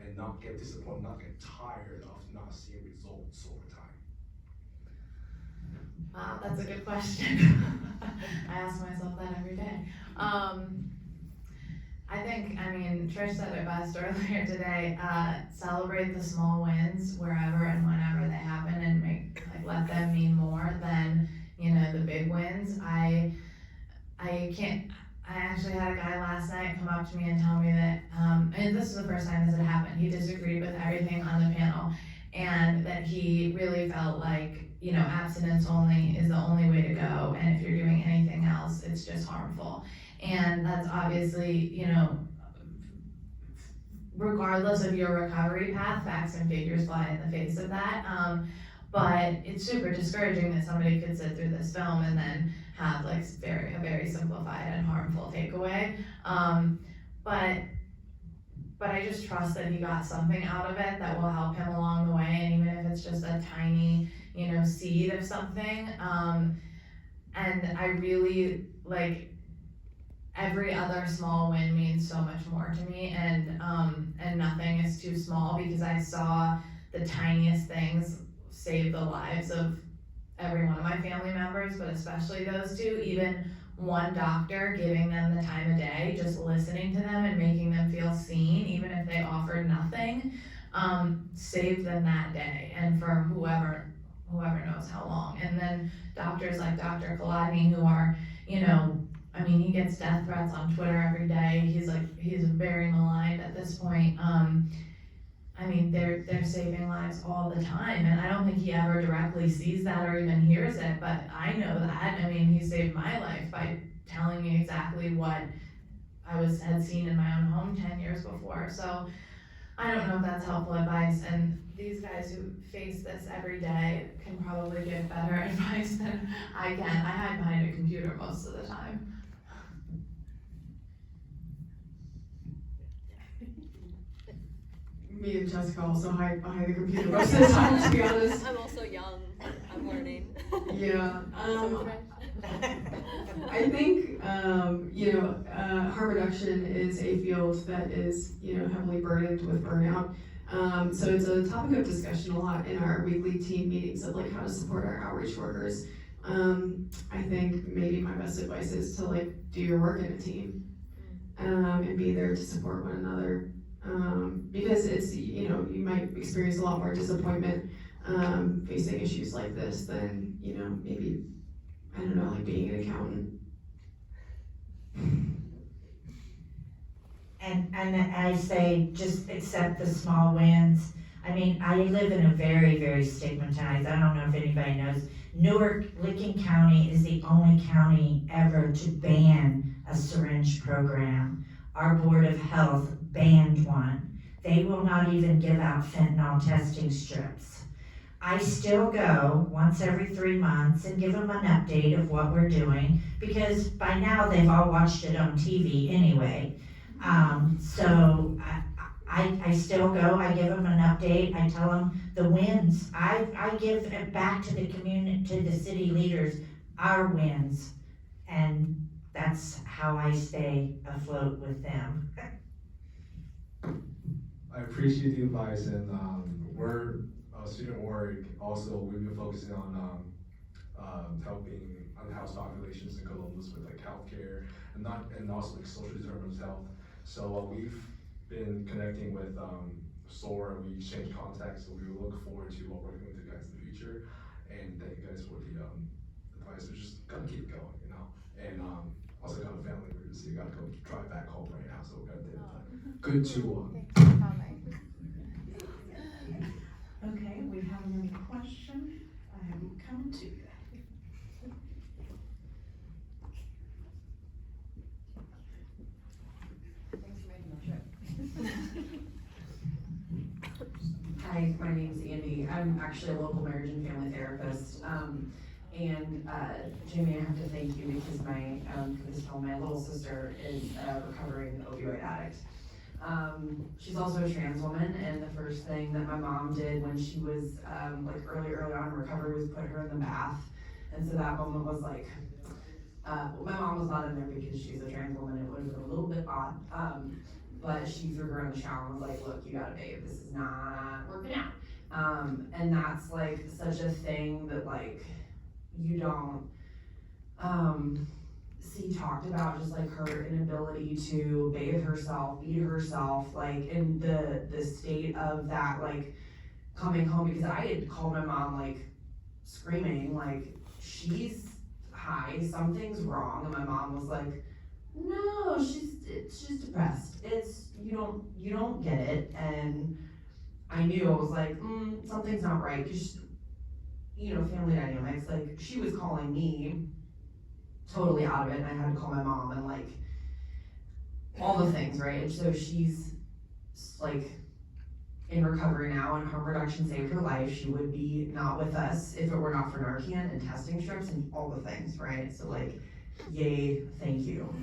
Speaker 3: and not get disappointed, not get tired of not seeing results over time?
Speaker 7: Wow, that's a good question. I ask myself that every day. Trish said it best earlier today, celebrate the small wins wherever and whenever they happen and let them mean more than, the big wins. I actually had a guy last night come up to me and tell me that, and this is the first time this had happened, he disagreed with everything on the panel, and that he really felt like, abstinence only is the only way to go, and if you're doing anything else, it's just harmful. And that's obviously, regardless of your recovery path, facts and figures fly in the face of that. But it's super discouraging that somebody could sit through this film and then have a very simplified and harmful takeaway. But I just trust that he got something out of it that will help him along the way, and even if it's just a tiny, seed of something. And I really every other small win means so much more to me, and nothing is too small, because I saw the tiniest things save the lives of every one of my family members, but especially those two. Even one doctor giving them the time of day, just listening to them and making them feel seen, even if they offered nothing, saved them that day, and for whoever knows how long. And then doctors like Dr. Kolodny, who are, he gets death threats on Twitter every day. He's very maligned at this point. They're saving lives all the time, and I don't think he ever directly sees that or even hears it, but I know that. He saved my life by telling me exactly what I had seen in my own home 10 years before. So I don't know if that's helpful advice, and these guys who face this every day can probably give better advice than I can. I hide behind a computer most of the time.
Speaker 2: Me and Jessica also hide behind the computer most of the time, to be honest.
Speaker 5: I'm also young, I'm learning.
Speaker 2: Yeah, I think, harm reduction is a field that is, heavily burdened with burnout. So it's a topic of discussion a lot in our weekly team meetings of how to support our outreach workers. I think maybe my best advice is to do your work in a team, and be there to support one another. because it's, you know, you might experience a lot more disappointment facing issues like this than, you know, maybe, I don't know, like being an accountant.
Speaker 6: And I say, just accept the small wins. I mean, I live in a very, very stigmatized, I don't know if anybody knows, Newark, Licking County is the only county ever to ban a syringe program. Our Board of Health banned one. They will not even give out fentanyl testing strips. I still go once every 3 months and give them an update of what we're doing, because by now they've all watched it on TV anyway. So I still go, I give them an update, I tell them the wins. I give it back to the community, to the city leaders, our wins. And that's how I stay afloat with them.
Speaker 3: I appreciate the advice, and we're student org. Also, we've been focusing on helping unhoused populations in Columbus with like healthcare and also like social determinants of health. So we've been connecting with SOAR, and we exchange contacts. So we look forward to working with you guys in the future. And thank you guys for the advice. We just gotta keep it going, you know. And also got a family emergency. Gotta go drive back home right now, so we're gonna take the time. Good to
Speaker 1: Okay, we have another question. I am coming to you.
Speaker 4: Thanks for making the trip.
Speaker 8: Hi, my name's Andy. I'm actually a local marriage and family therapist. Jamie, I have to thank you because my little sister is a recovering opioid addict. She's also a trans woman, and the first thing that my mom did when she was like early on in recovery was put her in the bath. And so that moment was like, my mom was not in there because she's a trans woman. It would have been a little bit odd. But she threw her in the shower and was like, look, you gotta babe, this is not working out. And that's like such a thing that like you don't see talked about, just like her inability to bathe herself, feed herself, like in the state of that, like coming home, because I had called my mom like screaming, like she's high, something's wrong, and my mom was like, no, she's depressed. It's you don't get it. And I knew, I was like, something's not right, because you know, family dynamics, like she was calling me totally out of it, and I had to call my mom and like all the things, right? And so she's like in recovery now, and harm reduction saved her life. She would be not with us if it were not for Narcan and testing strips and all the things, right? So like, yay, thank you.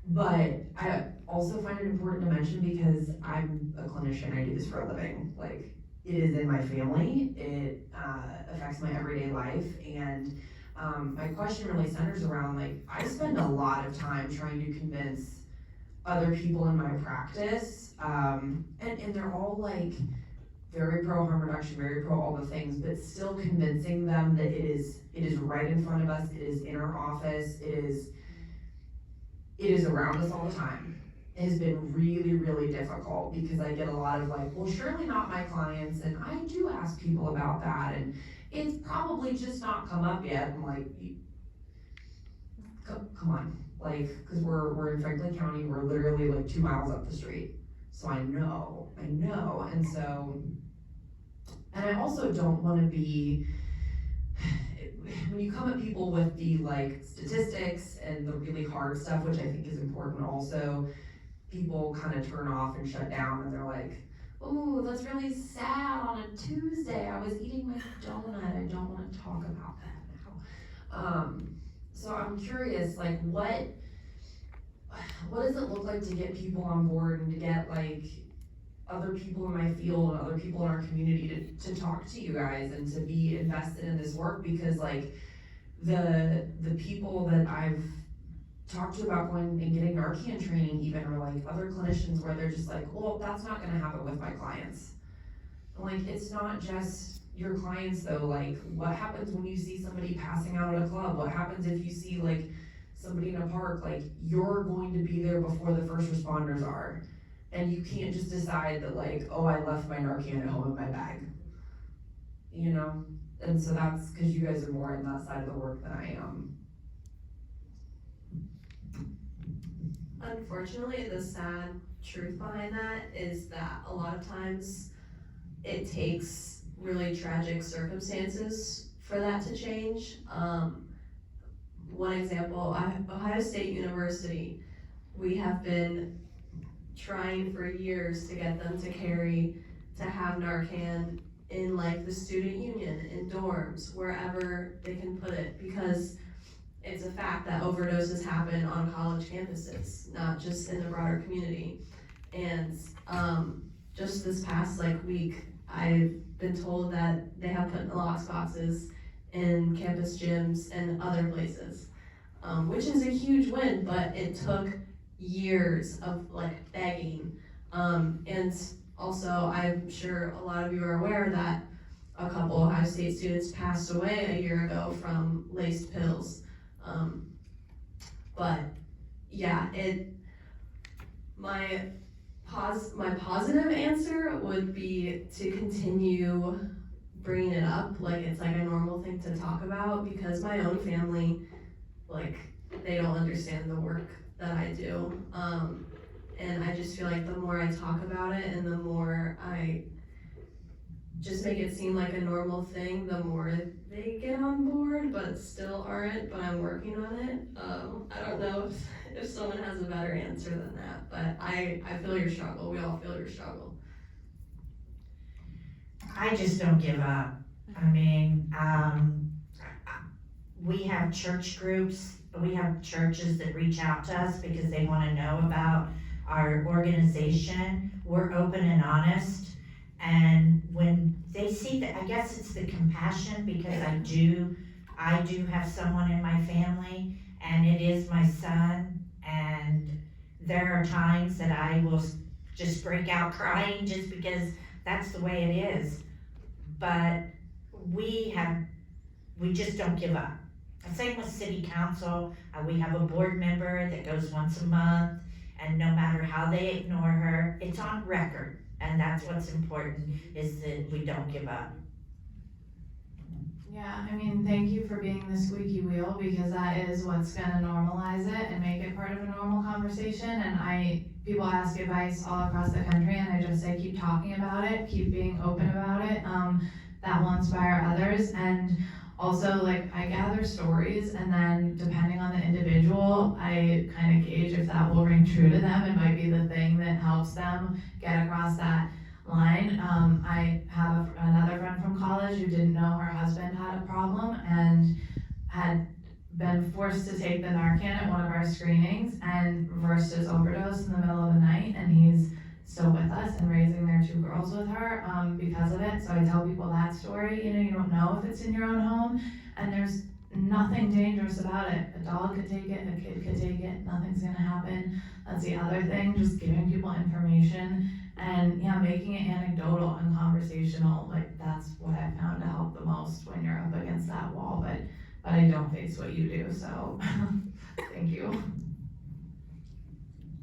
Speaker 8: But I also find it important to mention, because I'm a clinician, I do this for a living, like it is in my family, it affects my everyday life, and my question really centers around, like, I spend a lot of time trying to convince other people in my practice, and they're all like very pro harm reduction, very pro all the things, but still convincing them that it is right in front of us, it is in our office, it is around us all the time. It has been really, really difficult, because I get a lot of like, well, surely not my clients, and I do ask people about that, and it's probably just not come up yet. I'm like, come on, like, because we're in Franklin County, we're literally like 2 miles up the street, so I know, and so, and I also don't want to be, when you come at people with the like statistics and the really hard stuff, which I think is important also, people kind of turn off and shut down, and they're like, oh, that's really sad on a Tuesday, I was eating my donut, I don't want to talk about that now. So I'm curious, like, what does it look like to get people on board, and to get like other people in my field and other people in our community to talk to you guys and to be invested in this work? Because like the people that I've talked to about going and getting Narcan training even, or like other clinicians where they're just like, well, that's not gonna happen with my clients. And like, it's not just your clients though, like what happens when you see somebody passing out at a club? What happens if you see like somebody in a park? Like, you're going to be there before the first responders are. And you can't just decide that like, oh, I left my Narcan at home in my bag. You know? And so that's because you guys are more in that side of the work than I am.
Speaker 5: Unfortunately, the sad truth behind that is that a lot of times it takes really tragic circumstances for that to change. One example, Ohio State University, we have been trying for years to get them to have Narcan in like the student union, in dorms, wherever they can put it, because it's a fact that overdoses happen on college campuses, not just in the broader community. And just this past week, I've been told that they have put nalox boxes in campus gyms and other places, which is a huge win, but it took years of begging. And also, I'm sure a lot of you are aware that a couple Ohio State students passed away a year ago from laced pills. But yeah, my positive answer would be to continue bringing it up like it's like a normal thing to talk about, because my own family, they don't understand the work that I do. And I just feel like the more I talk about it and the more I just make it seem like a normal thing, the more they get on board, but still aren't, but I'm working on it. I don't know if someone has a better answer than that, but I feel your struggle. We all feel your struggle.
Speaker 6: I just don't give up. I mean, we have church groups, we have churches that reach out to us because they want to know about our organization. We're open and honest. And when they see that, I guess it's the compassion, because I do have someone in my family, and it is my son, and there are times that I will just break out crying just because that's the way it is. But we just don't give up. Same with city council. We have a board member that goes once a month, and no matter how they ignore her, it's on record. And that's what's important, is that we don't give up.
Speaker 7: Yeah, I mean, thank you for being the squeaky wheel, because that is what's gonna normalize it and make it part of a normal conversation. And people ask advice all across the country, and I just say, keep talking about it, keep being open about it. That will inspire others. And also, I gather stories, and then depending on the individual, I kind of gauge if that will ring true to them. It might be the thing that helps them get across that line. I have another friend from college who didn't know her husband had a problem and had been forced to take the Narcan at one of our screenings and reversed his overdose in the middle of the night, and he's still with us and raising their 2 girls with her because of it. So I tell people that story. You don't know if it's in your own home, and there's nothing dangerous about it. A dog could take it, a kid could take it, nothing's gonna happen. That's the other thing, just giving people information and making it anecdotal and conversational. That's what I found to help the most when you're up against that wall, but I don't face what you do, so thank you.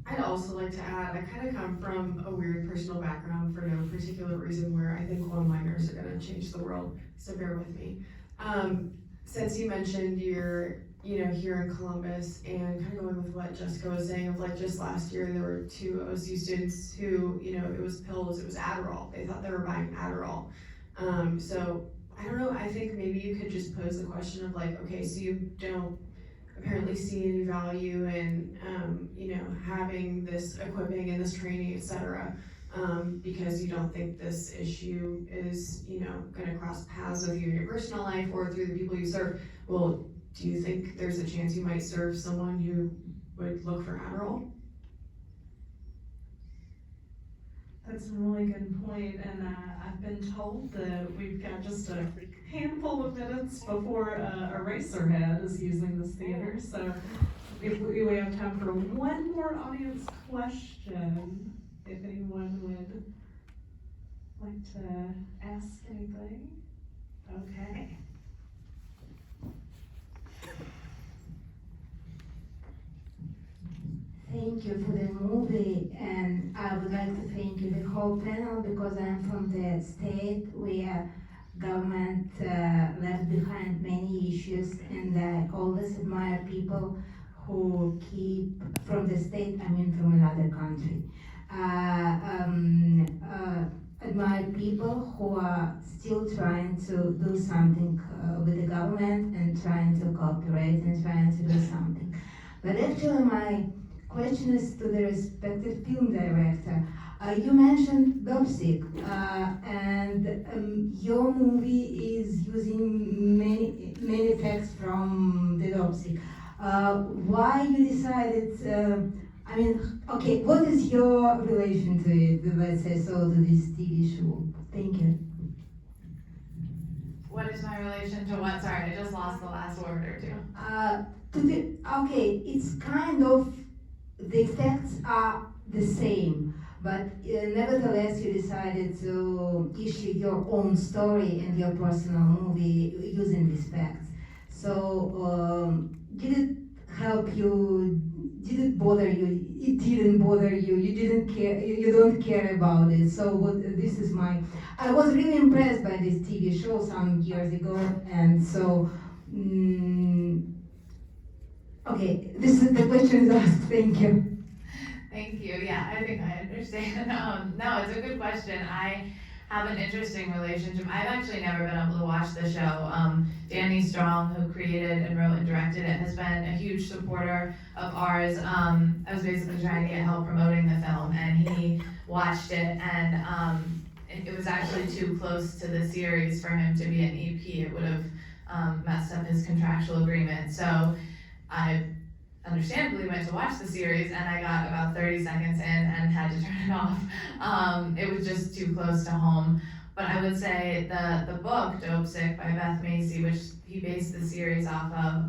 Speaker 2: I'd also like to add, I kind of come from a weird personal background for no particular reason, where I think one-liners are gonna change the world, so bear with me. Since you mentioned you're, here in Columbus, and kind of going with what Jessica was saying of just last year, there were 2 OSU students who, it was pills, it was Adderall. They thought they were buying Adderall. So I don't know, I think maybe you could just pose the question of okay, so you don't apparently see any value in, having this equipping and this training, etc., because you don't think this issue is, gonna cross paths with you in your personal life or through the people you serve. Well, do you think there's a chance you might serve someone who would look for Adderall?
Speaker 1: That's a really good point, and I've been told that we've got just a handful of minutes before a racerhead is using this theater, so if we have time for one more audience question, if anyone would like to ask anything. Okay.
Speaker 9: Thank you for the movie, and I would like to thank you, the whole panel, because I'm from the state where government left behind many issues, and I always admire people who keep from the state, I mean from another country. Admire people who are still trying to do something with the government and trying to cooperate and trying to do something. But actually my question is to the respected film director. You mentioned Dopsic, and your movie is using many facts from the Dopsic. Why you decided, okay, what is your relation to it, let's say so, to this TV show? Thank you.
Speaker 7: What is my relation to what? Sorry, I just lost the last word or two.
Speaker 9: Okay, it's kind of, the facts are the same, but nevertheless you decided to issue your own story and your personal movie using these facts. So did it help you? Did it bother you? It didn't bother you. You didn't care. You don't care about it. So this is my. I was really impressed by this TV show some years ago, and so. Okay, this is the question is asked. Thank you.
Speaker 7: Thank you. Yeah, I think I understand. No, it's a good question. I have an interesting relationship. I've actually never been able to watch the show. Danny Strong, who created and wrote and directed it, has been a huge supporter of ours. I was basically trying to get help promoting the film, and he watched it, and it was actually too close to the series for him to be an EP. It would have messed up his contractual agreement. So I understandably went to watch the series, and I got about 30 seconds in and had to turn it off. It was just too close to home. But I would say the book, Dope Sick, by Beth Macy, which he based the series off of,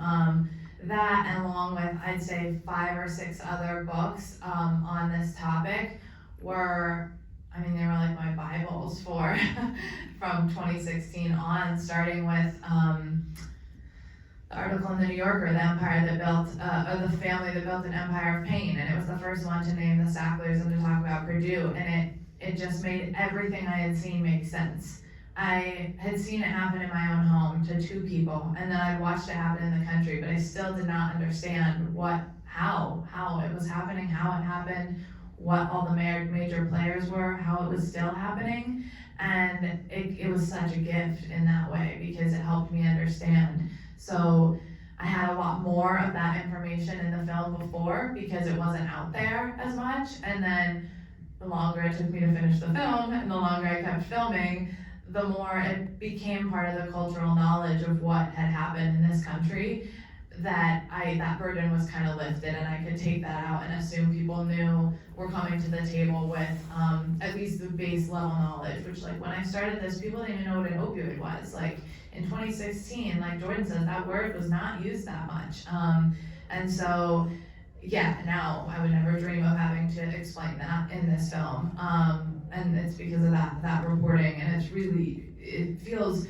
Speaker 7: that, and along with, I'd say, 5 or 6 other books on this topic were, they were like my Bibles for from 2016 on, starting with the article in the New Yorker, the empire that built, or the family that built an empire of pain, and it was the first one to name the Sacklers and to talk about Purdue, and it just made everything I had seen make sense. I had seen it happen in my own home to 2 people, and then I'd watched it happen in the country, but I still did not understand how it was happening, how it happened, what all the major players were, how it was still happening, and it was such a gift in that way because it helped me understand. So I had a lot more of that information in the film before because it wasn't out there as much, and then the longer it took me to finish the film and the longer I kept filming, the more it became part of the cultural knowledge of what had happened in this country, that burden was kind of lifted, and I could take that out and assume people knew we're coming to the table with at least the base level knowledge, which, like, when I started this, people didn't even know what an opioid was. Like, in 2016, like Jordan says, that word was not used that much. And so, yeah, now I would never dream of having to explain that in this film. And it's because of that reporting, and it feels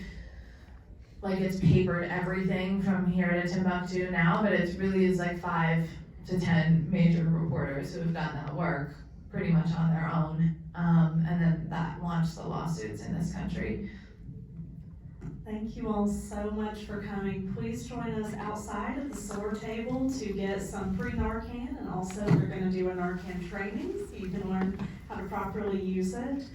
Speaker 7: like it's papered everything from here to Timbuktu now, but it really is like 5 to 10 major reporters who have done that work pretty much on their own. And then that launched the lawsuits in this country.
Speaker 1: Thank you all so much for coming. Please join us outside at the SOAR table to get some free Narcan, and also we're going to do a Narcan training so you can learn how to properly use it.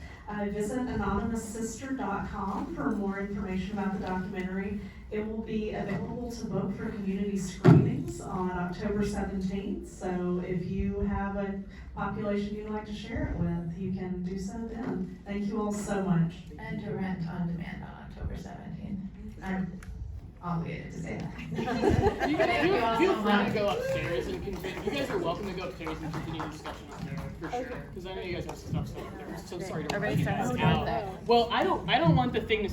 Speaker 1: Visit anonymoussister.com for more information about the documentary. It will be available to book for community screenings on October 17th, so if you have a population you'd like to share it with, you can do so then. Thank you all so much.
Speaker 7: And to rent on demand on October 17th. I'm obligated to say that.
Speaker 10: You guys
Speaker 7: Thank you all so
Speaker 10: feel free
Speaker 7: much.
Speaker 10: to go upstairs and continue. You guys are welcome to go upstairs and continue the discussion up there for sure. Because I know you guys have stuff still up there. So sorry to run you guys out. Well, I don't want the thing to